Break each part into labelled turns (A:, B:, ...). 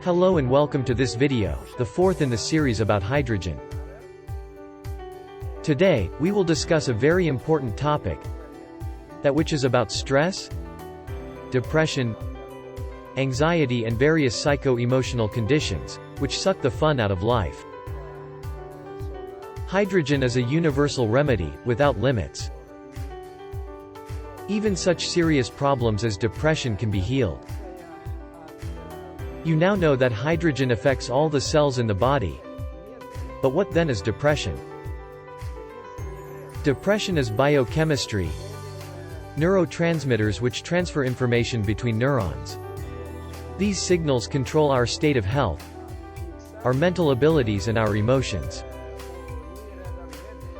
A: Hello and welcome to this video, the fourth in the series about hydrogen. Today, we will discuss a very important topic, that which is about stress, depression, anxiety and various psycho-emotional conditions, which suck the fun out of life. Hydrogen is a universal remedy, without limits. Even such serious problems as depression can be healed. You now know that hydrogen affects all the cells in the body. But what then is depression? Depression is biochemistry, neurotransmitters which transfer information between neurons. These signals control our state of health, our mental abilities and our emotions.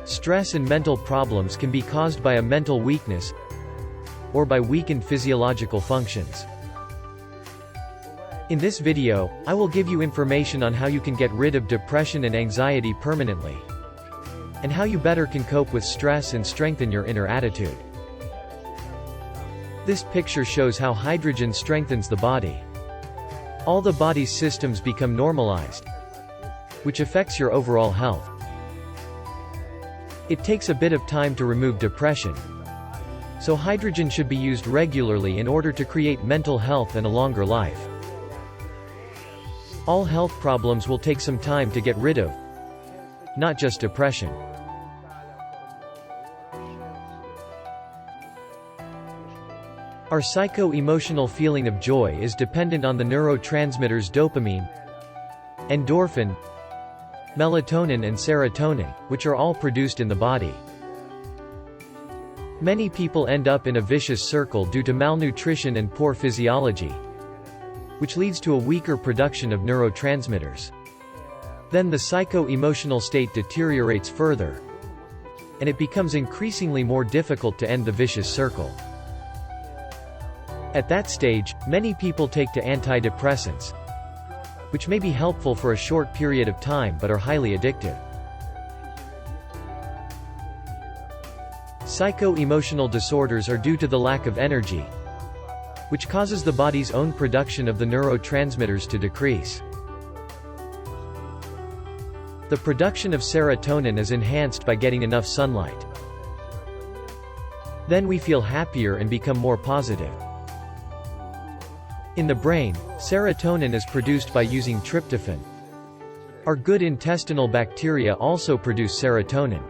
A: Stress and mental problems can be caused by a mental weakness, or by weakened physiological functions. In this video, I will give you information on how you can get rid of depression and anxiety permanently, and how you better can cope with stress and strengthen your inner attitude. This picture shows how hydrogen strengthens the body. All the body's systems become normalized, which affects your overall health. It takes a bit of time to remove depression, so hydrogen should be used regularly in order to create mental health and a longer life. All health problems will take some time to get rid of, not just depression. Our psycho-emotional feeling of joy is dependent on the neurotransmitters dopamine, endorphin, melatonin and serotonin, which are all produced in the body. Many people end up in a vicious circle due to malnutrition and poor physiology, which leads to a weaker production of neurotransmitters. Then the psycho-emotional state deteriorates further, and it becomes increasingly more difficult to end the vicious circle. At that stage, many people take to antidepressants, which may be helpful for a short period of time but are highly addictive. Psycho-emotional disorders are due to the lack of energy, which causes the body's own production of the neurotransmitters to decrease. The production of serotonin is enhanced by getting enough sunlight. Then we feel happier and become more positive. In the brain, serotonin is produced by using tryptophan. Our good intestinal bacteria also produce serotonin.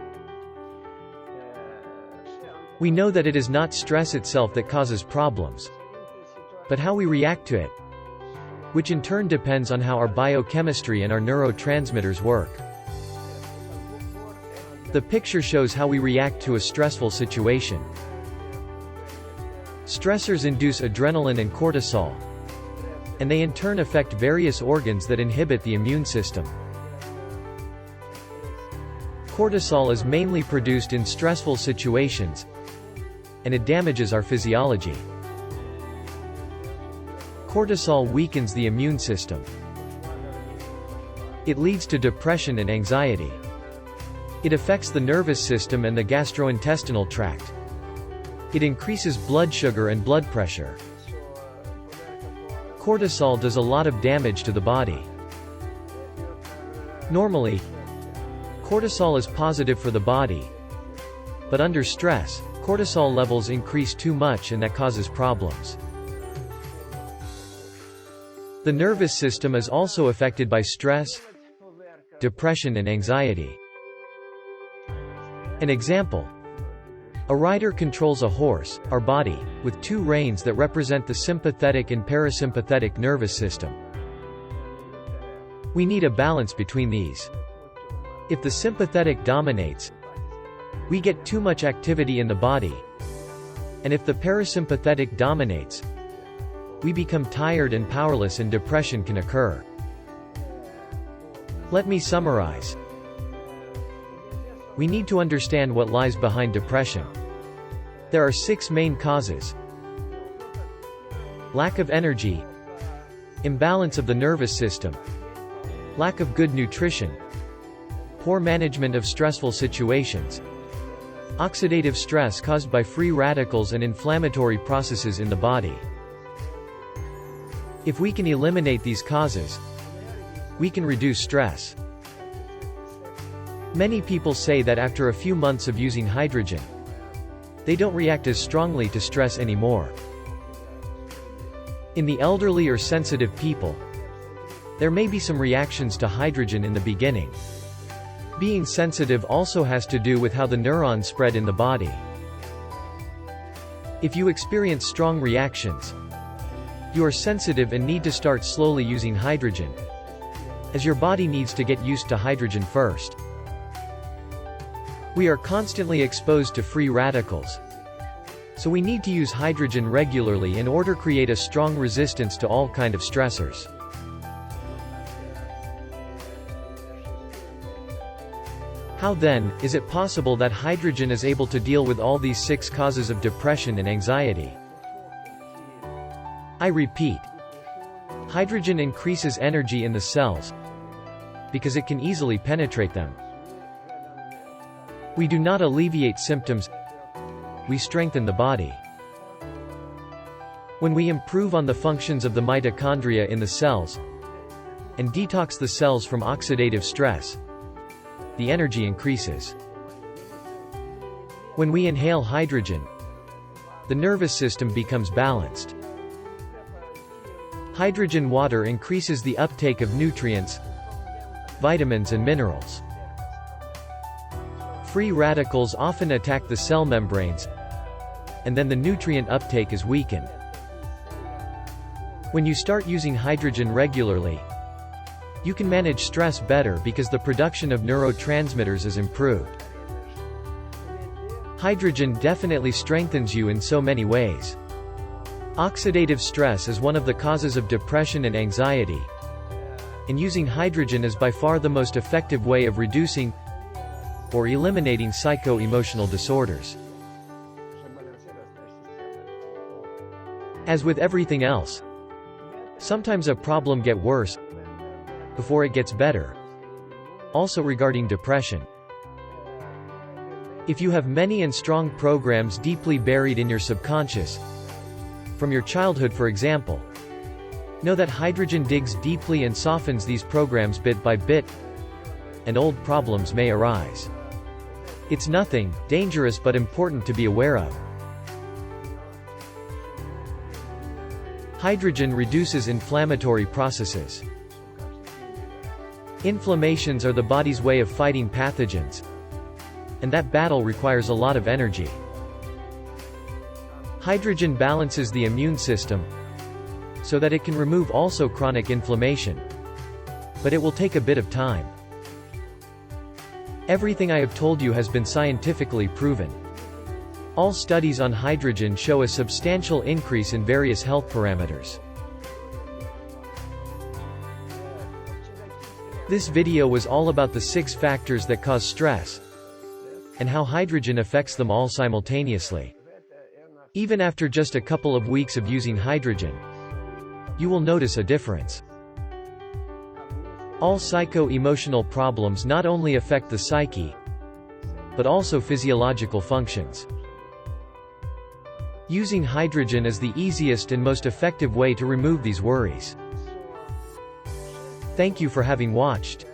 A: We know that it is not stress itself that causes problems, but how we react to it, which in turn depends on how our biochemistry and our neurotransmitters work. The picture shows how we react to a stressful situation. Stressors induce adrenaline and cortisol, and they in turn affect various organs that inhibit the immune system. Cortisol is mainly produced in stressful situations, and it damages our physiology. Cortisol weakens the immune system. It leads to depression and anxiety. It affects the nervous system and the gastrointestinal tract. It increases blood sugar and blood pressure. Cortisol does a lot of damage to the body. Normally, cortisol is positive for the body, but under stress, cortisol levels increase too much and that causes problems. The nervous system is also affected by stress, depression and anxiety. An example. A rider controls a horse, our body, with two reins that represent the sympathetic and parasympathetic nervous system. We need a balance between these. If the sympathetic dominates, we get too much activity in the body, and if the parasympathetic dominates, we become tired and powerless and depression can occur. Let me summarize. We need to understand what lies behind depression. There are 6 main causes: lack of energy, imbalance of the nervous system, lack of good nutrition, poor management of stressful situations, oxidative stress caused by free radicals and inflammatory processes in the body. If we can eliminate these causes, we can reduce stress. Many people say that after a few months of using hydrogen, they don't react as strongly to stress anymore. In the elderly or sensitive people, there may be some reactions to hydrogen in the beginning. Being sensitive also has to do with how the neurons spread in the body. If you experience strong reactions, you are sensitive and need to start slowly using hydrogen, as your body needs to get used to hydrogen first. We are constantly exposed to free radicals, so we need to use hydrogen regularly in order to create a strong resistance to all kinds of stressors. How then, is it possible that hydrogen is able to deal with all these 6 causes of depression and anxiety? I repeat, hydrogen increases energy in the cells because it can easily penetrate them. We do not alleviate symptoms, we strengthen the body. When we improve on the functions of the mitochondria in the cells and detox the cells from oxidative stress, the energy increases. When we inhale hydrogen, the nervous system becomes balanced. Hydrogen water increases the uptake of nutrients, vitamins and minerals. Free radicals often attack the cell membranes, and then the nutrient uptake is weakened. When you start using hydrogen regularly, you can manage stress better because the production of neurotransmitters is improved. Hydrogen definitely strengthens you in so many ways. Oxidative stress is one of the causes of depression and anxiety, and using hydrogen is by far the most effective way of reducing or eliminating psycho-emotional disorders. As with everything else, sometimes a problem gets worse before it gets better. Also regarding depression. If you have many and strong programs deeply buried in your subconscious, from your childhood for example, know that hydrogen digs deeply and softens these programs bit by bit, and old problems may arise. It's nothing dangerous but important to be aware of. Hydrogen reduces inflammatory processes. Inflammations are the body's way of fighting pathogens, and that battle requires a lot of energy. Hydrogen balances the immune system, so that it can remove also chronic inflammation. But it will take a bit of time. Everything I have told you has been scientifically proven. All studies on hydrogen show a substantial increase in various health parameters. This video was all about the 6 factors that cause stress, and how hydrogen affects them all simultaneously. Even after just a couple of weeks of using hydrogen, you will notice a difference. All psycho-emotional problems not only affect the psyche, but also physiological functions. Using hydrogen is the easiest and most effective way to remove these worries. Thank you for having watched.